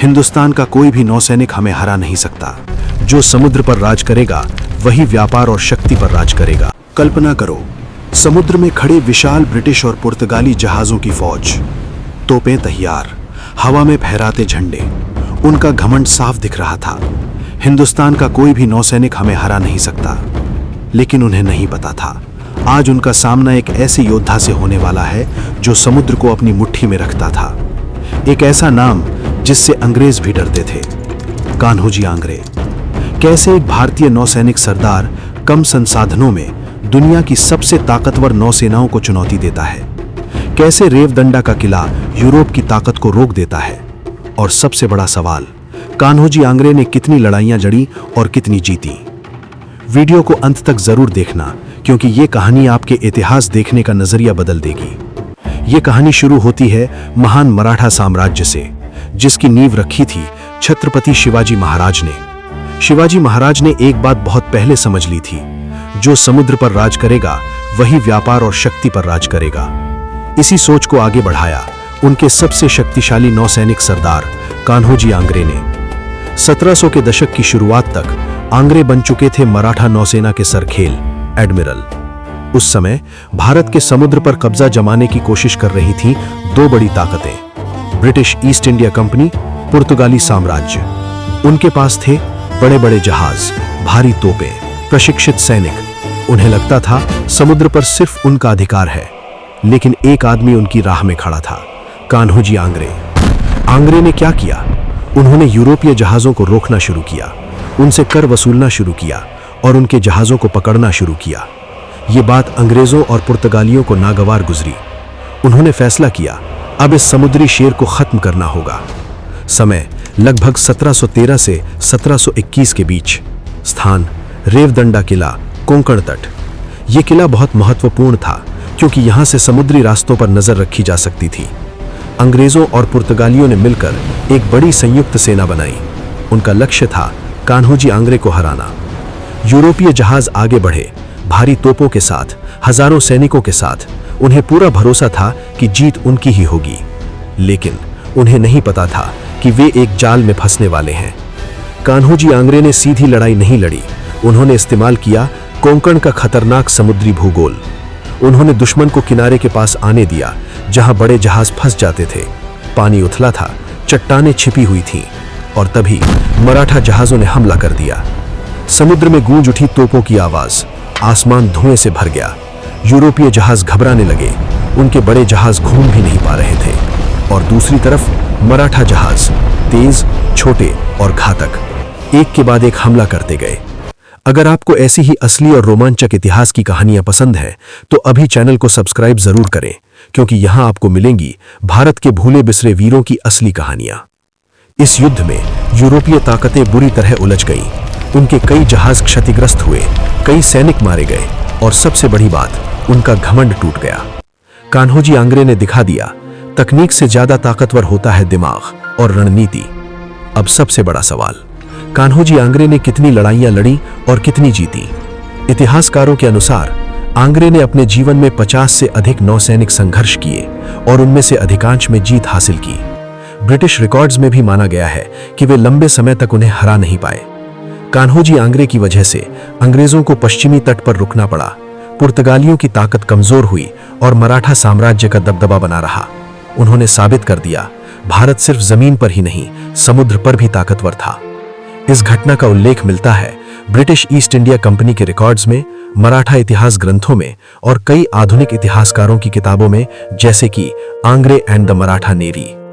हिंदुस्तान का कोई भी नौसैनिक हमें हरा नहीं सकता। जो समुद्र पर राज करेगा वही व्यापार और शक्ति पर राज करेगा। कल्पना करो, समुद्र में खड़े विशाल ब्रिटिश और पुर्तगाली जहाजों की फौज, तोपें तैयार, हवा में फहराते झंडे। उनका घमंड साफ दिख रहा था। हिंदुस्तान का कोई भी नौसैनिक हमें हरा नहीं सकता। लेकिन उन्हें नहीं पता था, आज उनका सामना एक ऐसे योद्धा से होने वाला है जो समुद्र को अपनी मुट्ठी में रखता था। एक ऐसा नाम जिससे अंग्रेज भी डरते थे, कान्होजी आंग्रे। कैसे एक भारतीय नौसैनिक सरदार कम संसाधनों में दुनिया की सबसे ताकतवर नौसेनाओं को चुनौती देता है। कैसे रेवदंडा का किला यूरोप की ताकत को रोक देता है। और सबसे बड़ा सवाल, कान्होजी आंग्रे ने कितनी लड़ाइयां लड़ी और कितनी जीती। वीडियो को अंत तक जरूर देखना, क्योंकि ये कहानी आपके इतिहास देखने का नजरिया बदल देगी। ये कहानी शुरू होती है महान मराठा साम्राज्य से, जिसकी नींव रखी थी छत्रपति शिवाजी महाराज ने। शिवाजी महाराज ने एक बात बहुत पहले समझ ली थी, जो समुद्र पर राज करेगा वही व्यापार और शक्ति पर राज करेगा। इसी सोच को आगे बढ़ाया उनके सबसे शक्तिशाली नौसैनिक सरदार कान्होजी आंग्रे ने। 1700 के दशक की शुरुआत तक आंग्रे बन चुके थे मराठा नौसेना के सरखेल, एडमिरल। उस समय भारत के समुद्र पर कब्जा जमाने की कोशिश कर रही थी दो बड़ी ताकतें, ब्रिटिश ईस्ट इंडिया कंपनी, पुर्तगाली साम्राज्य। उनके पास थे बड़े बड़े जहाज, भारी तोपें, प्रशिक्षित सैनिक। उन्हें लगता था समुद्र पर सिर्फ उनका अधिकार है। लेकिन एक आदमी उनकी राह में खड़ा था, कान्होजी आंग्रे। आंग्रे ने क्या किया? उन्होंने यूरोपीय जहाजों को रोकना शुरू किया, उनसे कर वसूलना शुरू किया और उनके जहाजों को पकड़ना शुरू किया। ये बात अंग्रेजों और पुर्तगालियों को नागवार गुजरी। उन्होंने फैसला किया, अब इस समुद्री शेर को खत्म करना होगा। समय लगभग 1713 से 1721 के बीच। स्थान रेवदंडा किला, कोंकण तट। यह किला बहुत महत्वपूर्ण था, क्योंकि यहां से समुद्री रास्तों पर नजर रखी जा सकती थी। अंग्रेजों और पुर्तगालियों ने मिलकर एक बड़ी संयुक्त सेना बनाई। उनका लक्ष्य था कान्होजी आंग्रे को हराना। यूरोपीय जहाज आगे बढ़े, भारी तोपों के साथ, हजारों सैनिकों के साथ। उन्हें पूरा भरोसा था कि जीत उनकी ही होगी। लेकिन उन्हें नहीं पता था कि वे एक जाल में फंसने वाले हैं। कान्होजी आंग्रे ने सीधी लड़ाई नहीं लड़ी। उन्होंने इस्तेमाल किया कोंकण का खतरनाक समुद्री भूगोल। उन्होंने दुश्मन को किनारे के पास आने दिया, जहां बड़े जहाज फंस जाते थे। पानी उथला था, चट्टानें छिपी हुई थीं, और तभी मराठा जहाजों ने हमला कर दिया। समुद्र में गूंज उठी तोपों की आवाज, आसमान धुएं से भर गया। यूरोपीय जहाज घबराने लगे, उनके बड़े जहाज घूम भी नहीं पा रहे थे। और दूसरी तरफ मराठा जहाज, तेज, छोटे और घातक, एक के बाद एक हमला करते गए। अगर आपको ऐसी ही असली और रोमांचक इतिहास की कहानियां पसंद हैं, तो अभी चैनल को सब्सक्राइब जरूर करें, क्योंकि यहां आपको मिलेंगी भारत के भूले बिसरे वीरों की असली कहानियां। इस युद्ध में यूरोपीय ताकतें बुरी तरह उलझ गईं। उनके कई जहाज क्षतिग्रस्त हुए, कई सैनिक मारे गए, और सबसे बड़ी बात, उनका घमंड टूट गया। कान्होजी आंग्रे ने दिखा दिया, तकनीक से ज्यादा ताकतवर होता है दिमाग और रणनीति। अब सबसे बड़ा सवाल, कान्होजी आंग्रे ने कितनी लड़ाइयां लड़ी और कितनी जीती? इतिहासकारों के अनुसार आंग्रे ने अपने जीवन में 50 से अधिक नौसैनिक संघर्ष किए और उनमें से अधिकांश में जीत हासिल की। ब्रिटिश रिकॉर्ड्स में भी माना गया है कि वे लंबे समय तक उन्हें हरा नहीं पाए। कान्होजी आंग्रे की वजह से अंग्रेजों को पश्चिमी तट पर रुकना पड़ा, पुर्तगालियों की ताकत कमजोर हुई और मराठा साम्राज्य का दबदबा बना रहा। उन्होंने साबित कर दिया, भारत सिर्फ जमीन पर ही नहीं, समुद्र पर भी ताकतवर था। इस घटना का उल्लेख मिलता है ब्रिटिश ईस्ट इंडिया कंपनी के रिकॉर्ड्स में, मराठा इतिहास ग्रंथों में और कई आधुनिक इतिहासकारों की किताबों में, जैसे कि Angre and the Maratha navy.